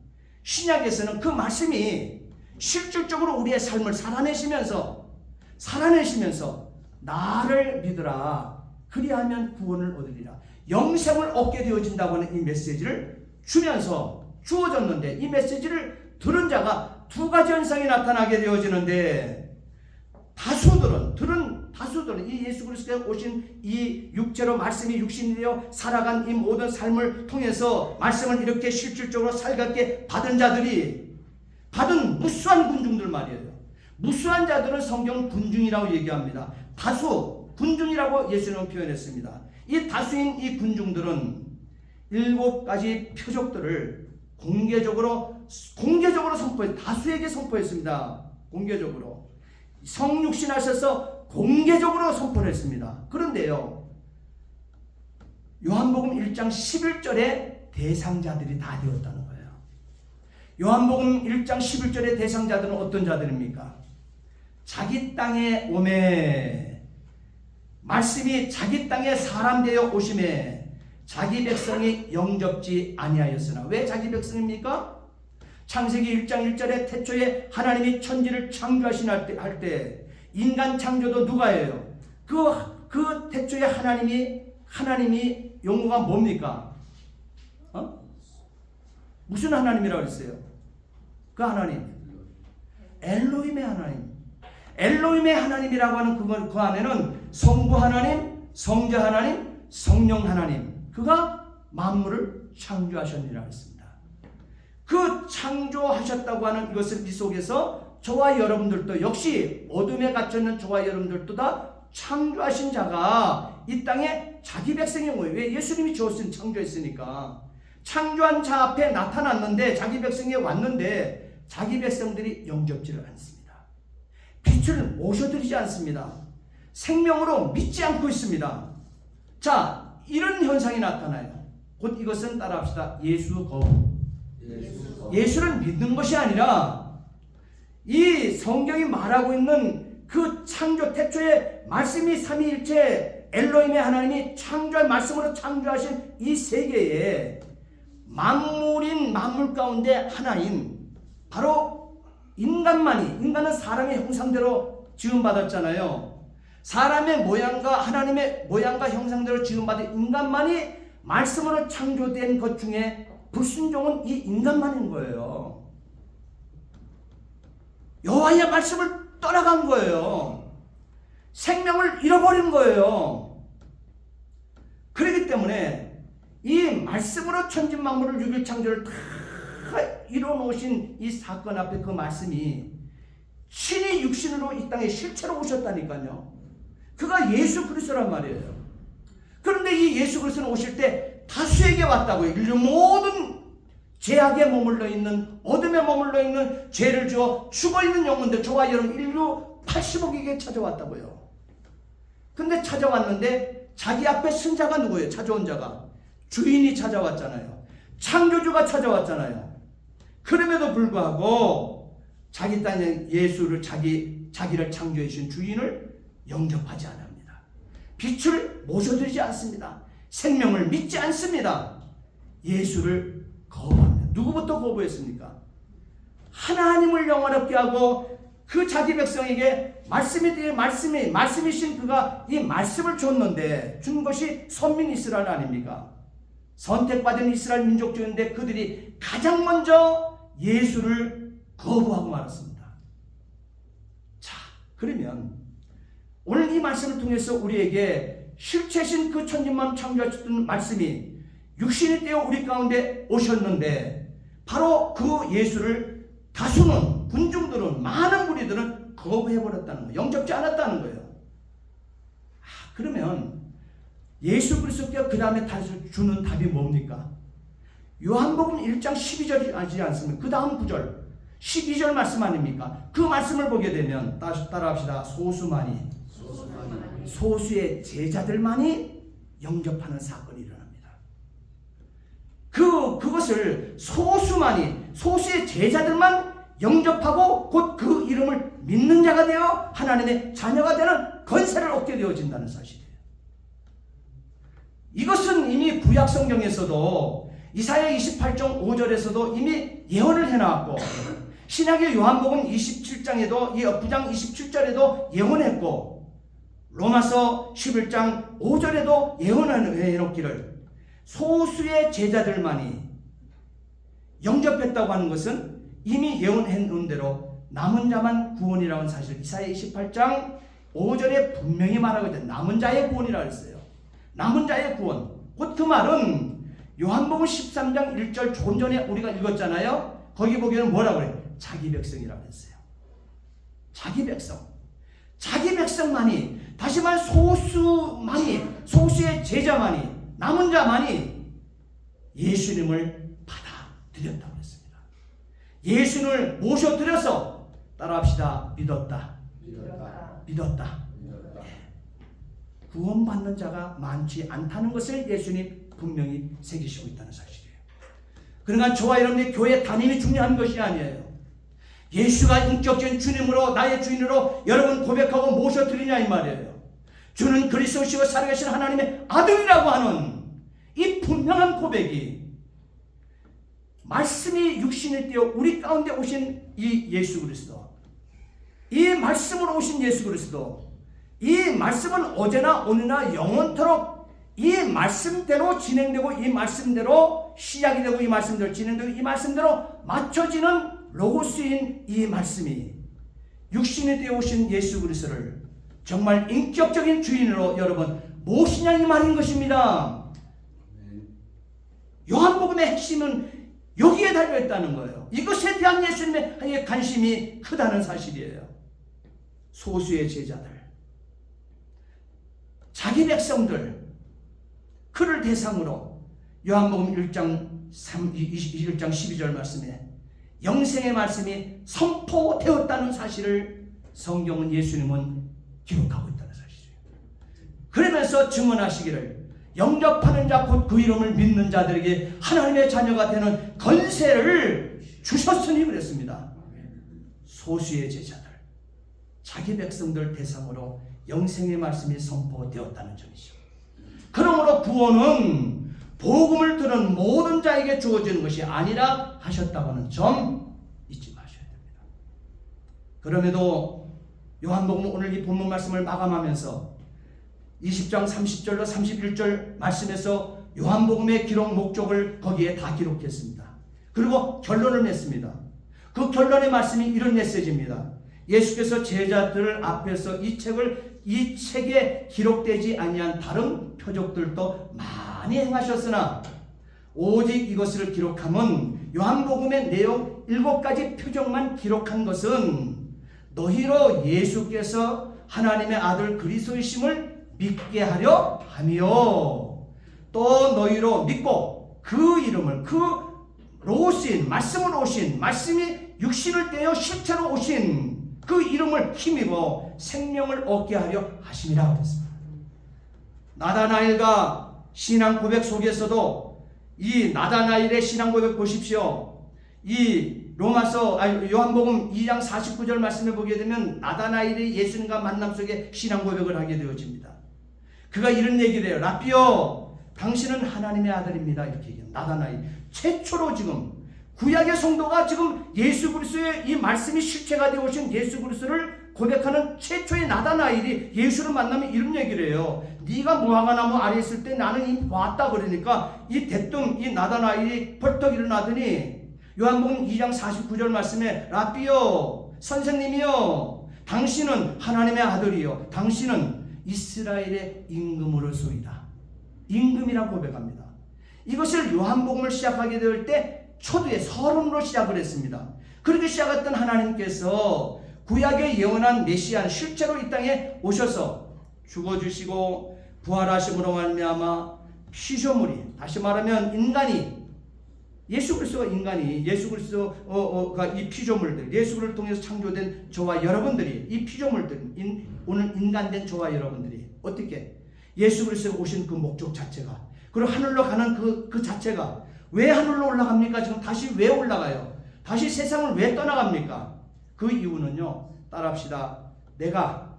신약에서는 그 말씀이 실질적으로 우리의 삶을 살아내시면서 나를 믿으라 그리하면 구원을 얻으리라, 영생을 얻게 되어진다고 하는 이 메시지를 주어졌는데, 이 메시지를 들은 자가 2가지 현상이 나타나게 되어지는데, 다수들은 이 예수 그리스도가 오신 이 육체로 말씀이 육신이 되어 살아간 이 모든 삶을 통해서 말씀을 이렇게 실질적으로 살갑게 받은 자들이, 받은 무수한 군중들 말이에요. 무수한 자들은 성경 군중이라고 얘기합니다. 다수, 군중이라고 예수님은 표현했습니다. 이 다수인 이 군중들은 7가지 표적들을 공개적으로 다수에게 선포했습니다. 공개적으로. 성육신 하셔서 공개적으로 선포를 했습니다. 그런데요, 요한복음 1장 11절에 대상자들이 다 되었다는 거예요. 요한복음 1장 11절의 대상자들은 어떤 자들입니까? 자기 땅에 오매, 말씀이 자기 땅에 사람 되어 오심에 자기 백성이 영접지 아니하였으나. 왜 자기 백성입니까? 창세기 1장 1절에 태초에 하나님이 천지를 창조하신 할 때 인간 창조도 누가 해요? 그 태초에 하나님이 용어가 뭡니까? 무슨 하나님이라고 했어요? 그 하나님, 엘로힘의 하나님. 엘로힘의 하나님이라고 하는 그 안에는 성부 하나님, 성자 하나님, 성령 하나님, 그가 만물을 창조하셨느니라 했습니다. 그 창조하셨다고 하는 이것을 이 속에서 저와 여러분들도 역시 어둠에 갇혀있는 저와 여러분들도 다 창조하신 자가 이 땅에 자기 백성이 뭐예요? 왜? 예수님이 주었으니 창조했으니까. 창조한 자 앞에 나타났는데, 자기 백성이 왔는데 자기 백성들이 영접지를 않습니다. 빛을 모셔드리지 않습니다. 생명으로 믿지 않고 있습니다. 자, 이런 현상이 나타나요. 곧 이것은 따라합시다. 예수 거부. 예수를 믿는 것이 아니라 이 성경이 말하고 있는 그 창조, 태초에 말씀이 삼위일체 엘로힘의 하나님이 창조한 말씀으로 창조하신 이 세계에 만물 가운데 하나인 바로 인간은 사람의 형상대로 지음받았잖아요. 사람의 모양과 하나님의 모양과 형상대로 지음받은 인간만이 말씀으로 창조된 것 중에 불순종은 이 인간만인 거예요. 여호와의 말씀을 떠나간 거예요. 생명을 잃어버린 거예요. 그렇기 때문에 이 말씀으로 천지만물을 6일 창조를 다 이뤄놓으신 이 사건 앞에 그 말씀이 신이 육신으로 이 땅에 실체로 오셨다니까요. 그가 예수 그리스도란 말이에요. 그런데 이 예수 그리스도는 오실 때 다수에게 왔다고요. 인류 모든 죄악에 머물러 있는, 어둠에 머물러 있는, 죄를 지어 죽어있는 영혼들, 저와 여러분 인류 80억에게 찾아왔다고요. 근데 찾아왔는데 자기 앞에 승자가 누구예요? 찾아온 자가 주인이 찾아왔잖아요. 창조주가 찾아왔잖아요. 그럼에도 불구하고 자기 땅에 예수를 자기를 창조해 주신 주인을 영접하지 않습니다. 빛을 모셔드리지 않습니다. 생명을 믿지 않습니다. 예수를 거부합니다. 누구부터 거부했습니까? 하나님을 영원롭게 하고 그 자기 백성에게 말씀이신 그가 이 말씀을 줬는데 준 것이 선민 이스라엘 아닙니까? 선택받은 이스라엘 민족주의인데 그들이 가장 먼저 예수를 거부하고 말았습니다. 자, 그러면 오늘 이 말씀을 통해서 우리에게 실체신 그 천지만 창조하셨던 말씀이 육신이 되어 우리 가운데 오셨는데 바로 그 예수를 다수는, 군중들은, 많은 무리들은 거부해버렸다는 거예요. 영접지 않았다는 거예요. 그러면 예수 그리스도께서 그 다음에 주는 답이 뭡니까? 요한복음 1장 12절이 아니지 않습니까? 그 다음 9절 12절 말씀 아닙니까? 그 말씀을 보게 되면 따라합시다. 소수의 제자들만이 영접하는 사건이 일어납니다. 그것을 소수의 제자들만 영접하고 곧 그 이름을 믿는 자가 되어 하나님의 자녀가 되는 권세를 얻게 되어진다는 사실이에요. 이것은 이미 구약 성경에서도 이사야 28장 5절에서도 이미 예언을 해놨고 신약의 요한복음 27장에도 이 9장 27절에도 예언했고 로마서 11장 5절에도 예언해놓기를 소수의 제자들만이 영접했다고 하는 것은 이미 예언해놓은 대로 남은 자만 구원이라는 사실 이사야 28장 5절에 분명히 말하고 있다. 남은 자의 구원이라고 했어요. 남은 자의 구원. 곧 그 말은 요한복음 13장 1절 조금 전에 우리가 읽었잖아요. 거기 보기에는 뭐라고 그래요? 자기 백성이라고 했어요. 자기 백성. 자기 백성만이, 다시 말 소수의 제자만이, 남은 자만이 예수님을 받아들였다고 했습니다. 예수님을 모셔드려서 따라합시다. 믿었다. 구원받는 자가 많지 않다는 것을 예수님 분명히 새기시고 있다는 사실이에요. 그러니까 저와 여러분의 교회 담임이 중요한 것이 아니에요. 예수가 인격적인 주님으로, 나의 주인으로 여러분 고백하고 모셔드리냐 이 말이에요. 주는 그리스도시고 살아계신 하나님의 아들이라고 하는 이 분명한 고백이 말씀이 육신이 되어 우리 가운데 오신 이 예수 그리스도, 이 말씀으로 오신 예수 그리스도, 이 말씀은 어제나 오늘나 영원토록 이 말씀대로 진행되고 이 말씀대로 시작이 되고 이 말씀대로 진행되고 이 말씀대로 맞춰지는 로고스인 이 말씀이 육신이 되어 오신 예수 그리스도를 정말 인격적인 주인으로 여러분 모시냐 이 말인 것입니다. 요한복음의 핵심은 여기에 달려있다는 거예요. 이것에 대한 예수님의 관심이 크다는 사실이에요. 소수의 제자들, 자기 백성들, 그를 대상으로 요한복음 1장 12절 말씀에 영생의 말씀이 선포되었다는 사실을 성경은 예수님은 기록하고 있다는 사실이에요. 그러면서 증언하시기를 영접하는 자 곧 그 이름을 믿는 자들에게 하나님의 자녀가 되는 권세를 주셨으니 그랬습니다. 소수의 제자들, 자기 백성들 대상으로 영생의 말씀이 선포되었다는 점이죠. 그러므로 구원은 복음을 들은 모든 자에게 주어지는 것이 아니라 하셨다고 하는 점 잊지 마셔야 됩니다. 그럼에도 요한복음 오늘 이 본문 말씀을 마감하면서 20장 30절로 31절 말씀에서 요한복음의 기록 목적을 거기에 다 기록했습니다. 그리고 결론을 냈습니다. 그 결론의 말씀이 이런 메시지입니다. 예수께서 제자들 앞에서 이 책에 기록되지 아니한 다른 표적들도 많이 행하셨으나 오직 이것을 기록함은 요한복음의 내용 7가지 표적만 기록한 것은 너희로 예수께서 하나님의 아들 그리스도이심을 믿게 하려 함이요 또 너희로 믿고 그 이름을 그로 오신 말씀으로 오신 말씀이 육신을 떼어 실체로 오신 그 이름을 힘입어 생명을 얻게 하려 하심이라고 했습니다. 나다나엘과 신앙 고백 속에서도 이 나다나엘의 신앙 고백 보십시오. 이 요한복음 2장 49절 말씀을 보게 되면 나다나엘이 예수님과 만남 속에 신앙 고백을 하게 되어집니다. 그가 이런 얘기를 해요. 라삐요, 당신은 하나님의 아들입니다. 이렇게 얘기해요. 나다나엘 최초로 지금 구약의 성도가 지금 예수 그리스도의 이 말씀이 실체가 되어 오신 예수 그리스도를 고백하는 최초의 나다나엘이 예수를 만나면 이런 얘기를 해요. 네가 무화과나무 아래 있을 때 나는 이미 봤다. 그러니까 이 대뜸 이 나다나엘이 벌떡 일어나더니 요한복음 2장 49절 말씀에 라삐요, 선생님이요, 당신은 하나님의 아들이요 당신은 이스라엘의 임금으로소이다. 임금이라고 고백합니다. 이것을 요한복음을 시작하게 될 때 초두에 서론으로 시작을 했습니다. 그렇게 시작했던 하나님께서 구약의 예언한 메시아 실제로 이 땅에 오셔서 죽어주시고 부활하심으로 말미암아 피조물이, 다시 말하면 인간이, 예수 그리스도가 인간이, 예수 그리스도가 이 피조물들, 예수 그리스도를 통해서 창조된 저와 여러분들이, 이 피조물들, 오늘 인간된 저와 여러분들이 어떻게 예수 그리스도가 오신 그 목적 자체가, 그리고 하늘로 가는 그 자체가 왜 하늘로 올라갑니까? 지금 다시 왜 올라가요? 다시 세상을 왜 떠나갑니까? 그 이유는요, 따라합시다. 내가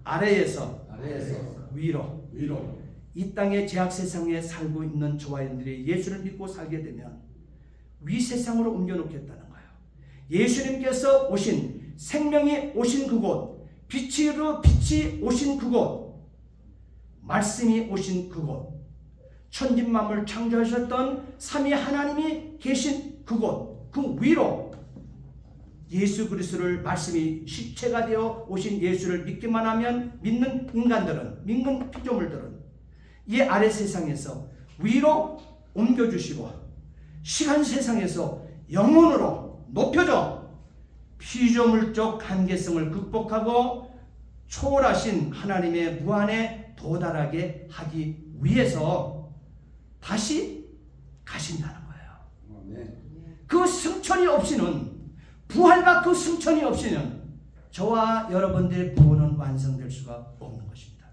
아래에서 위로 이 땅의 죄악 세상에 살고 있는 저와 여러분들이 예수를 믿고 살게 되면 위 세상으로 옮겨놓겠다는 거예요. 예수님께서 오신, 생명이 오신 그곳, 빛이 오신 그곳, 말씀이 오신 그곳, 천진만물 창조하셨던 삼위 하나님이 계신 그곳, 그 위로 예수 그리스도를, 말씀이 실체가 되어 오신 예수를 믿기만 하면 믿는 인간들은, 믿는 피조물들은 이 아래 세상에서 위로 옮겨주시고 시간 세상에서 영혼으로 높여져 피조물적 한계성을 극복하고 초월하신 하나님의 무한에 도달하게 하기 위해서 다시 가신다는 거예요. 그 승천이 없이는, 부활과 그 승천이 없이는 저와 여러분들의 구원은 완성될 수가 없는 것입니다.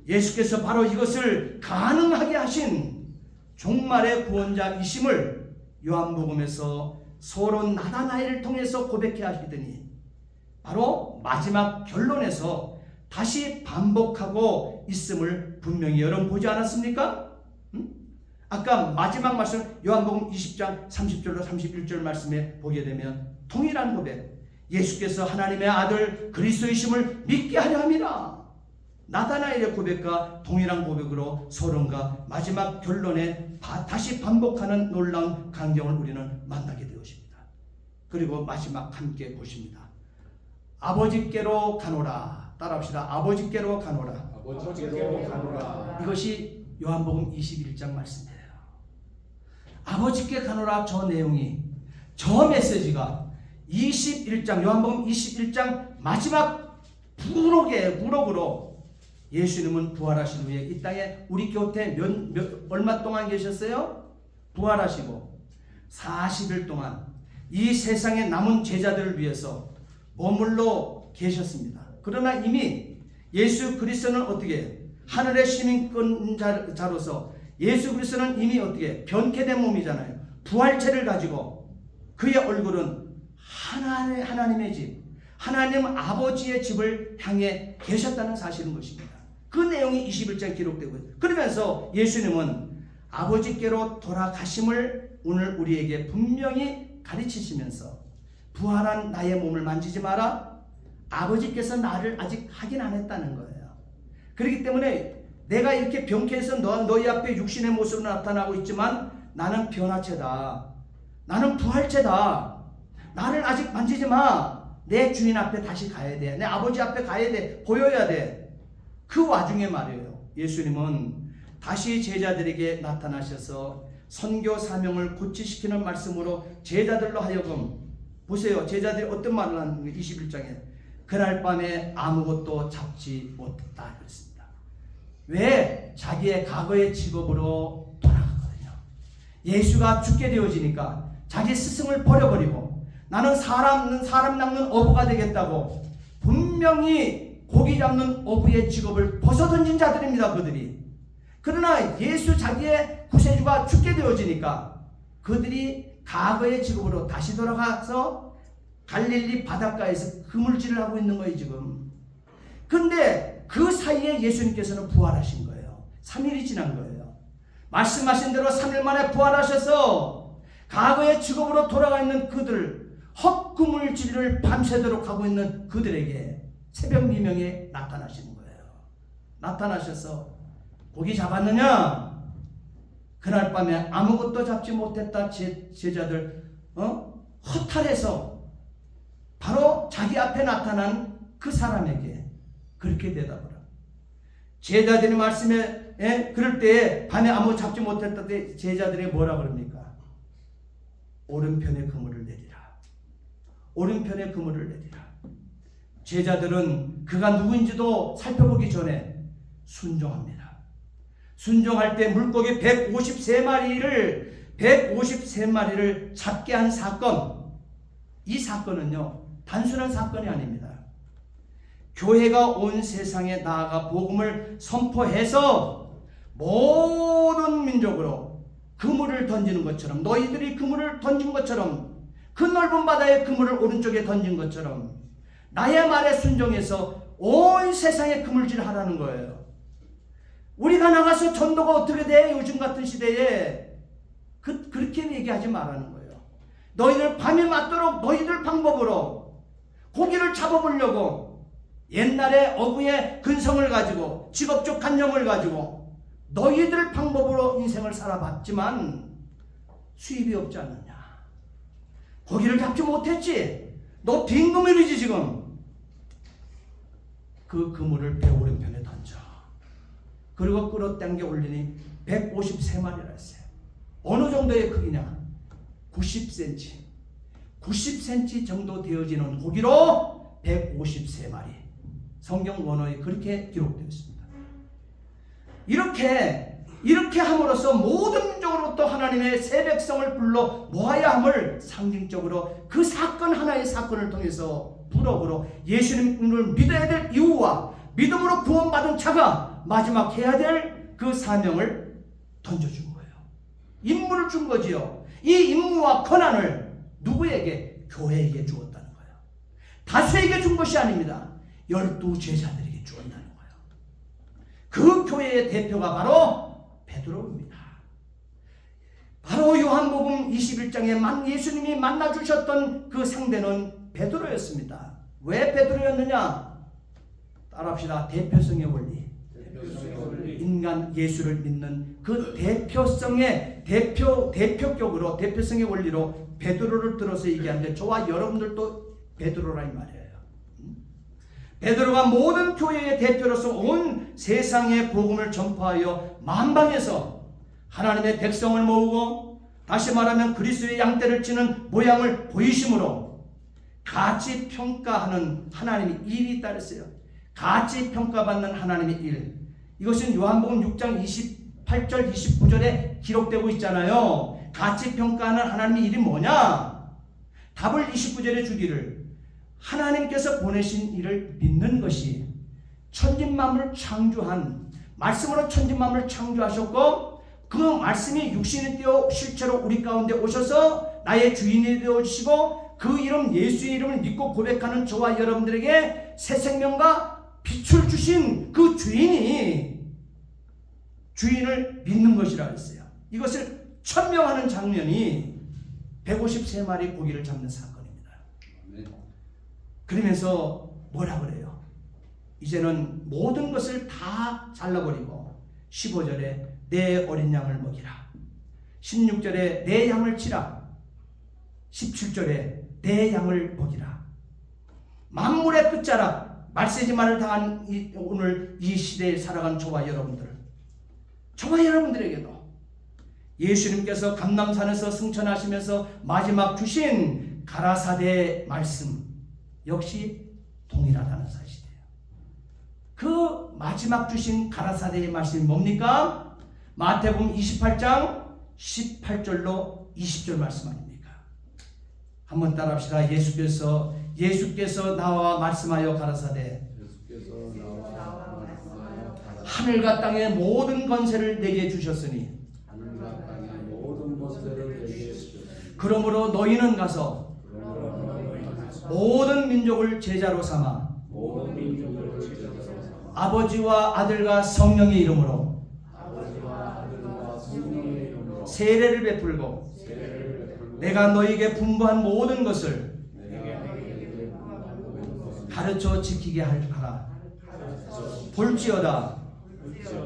예수께서 바로 이것을 가능하게 하신 종말의 구원자이심을 요한복음에서 서론 나다나엘을 통해서 고백해 하시더니 바로 마지막 결론에서 다시 반복하고 있음을 분명히 여러분 보지 않았습니까? 아까 마지막 말씀 요한복음 20장 30절로 31절 말씀에 보게 되면 동일한 고백, 예수께서 하나님의 아들 그리스도이심을 믿게 하려 함이라. 나다나엘의 고백과 동일한 고백으로 서론과 마지막 결론에 다시 반복하는 놀라운 광경을 우리는 만나게 되었습니다. 그리고 마지막 함께 보십니다. 아버지께로 가노라. 따라합시다. 아버지께로 가노라. 아버지께로 가노라. 이것이 요한복음 21장 말씀이에요. 아버지께 가노라. 저 내용이, 저 메시지가 21장, 요한복음 21장 마지막 부록으로 예수님은 부활하신 후에 이 땅에 우리 곁에 얼마 동안 계셨어요? 부활하시고 40일 동안 이 세상에 남은 제자들을 위해서 머물러 계셨습니다. 그러나 이미 예수 그리스도는 어떻게 하늘의 시민권자로서 예수 그리스도는 이미 어떻게 변케된 몸이잖아요. 부활체를 가지고 그의 얼굴은 하나님의 집, 하나님 아버지의 집을 향해 계셨다는 사실인 것입니다. 그 내용이 21장에 기록되고 있어요. 그러면서 예수님은 아버지께로 돌아가심을 오늘 우리에게 분명히 가르치시면서 부활한 나의 몸을 만지지 마라. 아버지께서 나를 아직 확인 안 했다는 거예요. 그렇기 때문에 내가 이렇게 병쾌해서 너희 앞에 육신의 모습으로 나타나고 있지만 나는 변화체다. 나는 부활체다. 나를 아직 만지지 마. 내 주인 앞에 다시 가야 돼. 내 아버지 앞에 가야 돼. 보여야 돼. 그 와중에 말이에요. 예수님은 다시 제자들에게 나타나셔서 선교 사명을 고치시키는 말씀으로 제자들로 하여금 보세요. 제자들이 어떤 말을 하는 거예요? 21장에 그날 밤에 아무것도 잡지 못했다 그랬습니다. 왜? 자기의 과거의 직업으로 돌아가거든요. 예수가 죽게 되어지니까 자기 스승을 버려버리고 나는 사람 낚는 어부가 되겠다고 분명히 고기 잡는 어부의 직업을 벗어던진 자들입니다. 그들이. 그러나 예수 자기의 구세주가 죽게 되어지니까 그들이 과거의 직업으로 다시 돌아가서 갈릴리 바닷가에서 그물질을 하고 있는 거예요 지금. 근데 그 사이에 예수님께서는 부활하신 거예요. 3일이 지난 거예요. 말씀하신 대로 3일 만에 부활하셔서 과거의 직업으로 돌아가 있는 그들, 헛그물질을 밤새도록 하고 있는 그들에게 새벽 미명에 나타나시는 거예요. 나타나셔서 고기 잡았느냐? 그날 밤에 아무것도 잡지 못했다. 제자들 허탈해서 바로 자기 앞에 나타난 그 사람에게 그렇게 대답을 합니다. 제자들이 말씀에 그럴 때에 밤에 아무 잡지 못했다 때 제자들이 뭐라 그럽니까? 오른편에 그물을 내리라. 오른편에 그물을 내리라. 제자들은 그가 누구인지도 살펴보기 전에 순종합니다. 순종할 때 물고기 153마리를 잡게 한 사건. 이 사건은요 단순한 사건이 아닙니다. 교회가 온 세상에 나아가 복음을 선포해서 모든 민족으로 그물을 던지는 것처럼, 너희들이 그물을 던진 것처럼, 그 넓은 바다에 그물을 오른쪽에 던진 것처럼 나의 말에 순종해서 온 세상에 그물질을 하라는 거예요. 우리가 나가서 전도가 어떻게 돼? 요즘 같은 시대에 그렇게 얘기하지 말라는 거예요. 너희들 밤이 맞도록 너희들 방법으로 고기를 잡아보려고 옛날에 어부의 근성을 가지고 직업적 관념을 가지고 너희들 방법으로 인생을 살아봤지만 수입이 없지 않느냐. 고기를 잡지 못했지. 너 빈 그물이지 지금. 그 그물을 배 오른편에 던져. 그리고 끌어당겨 올리니 153마리라 했어요. 어느 정도의 크기냐? 90cm. 90cm 정도 되어지는 고기로 153마리. 성경 원어에 그렇게 기록되어 있습니다. 이렇게 함으로써 모든 민족으로부터 하나님의 새 백성을 불러 모아야 함을 상징적으로 그 사건 하나의 사건을 통해서 부록으로 예수님을 믿어야 될 이유와 믿음으로 구원받은 자가 마지막 해야 될 그 사명을 던져준 거예요. 임무를 준 거지요. 이 임무와 권한을 누구에게? 교회에게 주었다는 거예요. 다수에게 준 것이 아닙니다. 12 제자들에게 주었다는 거예요. 그 교회의 대표가 바로 베드로입니다. 바로 요한복음 21장에 예수님이 만나주셨던 그 상대는 베드로였습니다. 왜 베드로였느냐? 따라합시다. 대표성의 원리. 인간 예수를 믿는 그 대표격으로 대표성의 원리로 베드로를 들어서 얘기하는데 저와 여러분들도 베드로라 이 말이에요. 베드로가 모든 교회의 대표로서 온 세상에 복음을 전파하여 만방에서 하나님의 백성을 모으고 다시 말하면 그리스도의 양떼를 치는 모양을 보이심으로 가치 평가하는 하나님의 일이 따르세요. 가치 평가받는 하나님의 일. 이것은 요한복음 6장 28절 29절에 기록되고 있잖아요. 가치 평가하는 하나님의 일이 뭐냐? 답을 29절에 주기를 하나님께서 보내신 일을 믿는 것이 천진만물을 창조한 말씀으로 천진만물을 창조하셨고 그 말씀이 육신이 되어 실제로 우리 가운데 오셔서 나의 주인이 되어주시고 그 이름 예수의 이름을 믿고 고백하는 저와 여러분들에게 새 생명과 빛을 주신 그 주인을 믿는 것이라 했어요. 이것을 천명하는 장면이 153마리 고기를 잡는 사건입니다. 그러면서 뭐라 그래요? 이제는 모든 것을 다 잘라버리고 15절에 내 어린 양을 먹이라. 16절에 내 양을 치라. 17절에 내 양을 먹이라. 만물의 끝자락 말세지만을 당한 오늘 이 시대에 살아간 저와 여러분들에게도 예수님께서 감람산에서 승천하시면서 마지막 주신 가라사대 말씀 역시 동일하다는 사실이에요. 그 마지막 주신 가라사대의 말씀이 뭡니까? 마태복음 28장 18절로 20절 말씀 아닙니까? 한번 따라합시다. 예수께서 나와 말씀하여 가라사대 하늘과 땅의 모든 권세를 내게 주셨으니 그러므로 너희는 가서 모든 민족을 제자로 삼아 아버지와 아들과 성령의 이름으로 세례를 베풀고 내가 너희에게 분부한 모든 것을 가르쳐 지키게 하라. 볼지어다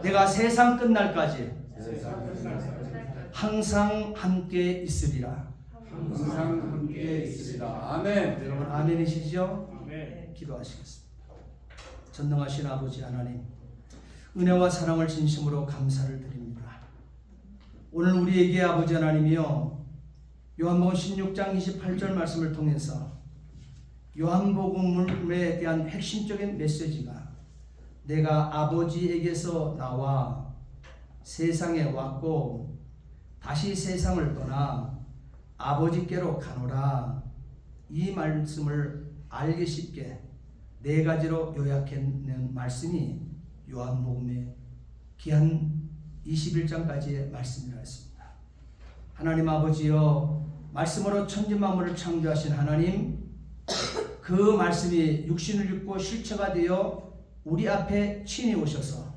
내가 세상 끝날까지 항상 함께 있으리라. 아멘. 여러분 아멘이시죠? 아멘. 기도하시겠습니다. 전능하신 아버지 하나님, 은혜와 사랑을 진심으로 감사를 드립니다. 오늘 우리에게 아버지 하나님이여 요한복음 16장 28절 말씀을 통해서 요한복음에 대한 핵심적인 메시지가 내가 아버지에게서 나와 세상에 왔고 다시 세상을 떠나 아버지께로 가노라, 이 말씀을 알기 쉽게 네 가지로 요약했는 말씀이 요한복음의 귀한 21장까지의 말씀이라 했습니다. 하나님 아버지여, 말씀으로 천지만물을 창조하신 하나님, 그 말씀이 육신을 입고 실체가 되어 우리 앞에 친히 오셔서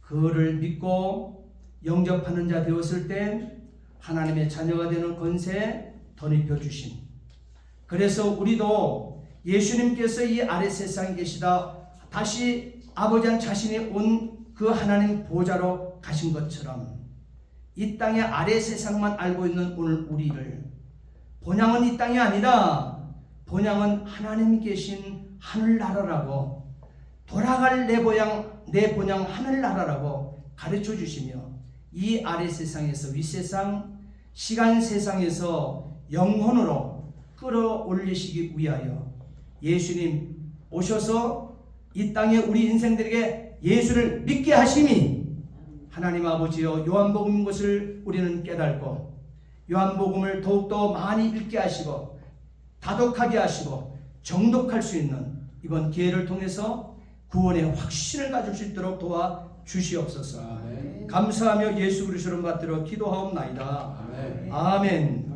그를 믿고 영접하는 자 되었을 때 하나님의 자녀가 되는 권세 덧입혀 주신, 그래서 우리도 예수님께서 이 아래 세상에 계시다 다시 아버지 한 자신이 온 그 하나님 보좌로 가신 것처럼 이 땅의 아래 세상만 알고 있는 오늘 우리를, 본향은 이 땅이 아니다, 본향은 하나님 계신 하늘나라라고, 돌아갈 내 본향 하늘나라라고 가르쳐 주시며 이 아래 세상에서 윗세상 시간 세상에서 영혼으로 끌어올리시기 위하여 예수님 오셔서 이 땅에 우리 인생들에게 예수를 믿게 하심이 하나님 아버지여 요한복음인 것을 우리는 깨닫고 요한복음을 더욱더 많이 읽게 하시고 다독하게 하시고 정독할 수 있는 이번 기회를 통해서 구원의 확신을 가질 수 있도록 도와 주시옵소서. 감사하며 예수 그리스도를 받들어 기도하옵나이다. 아멘.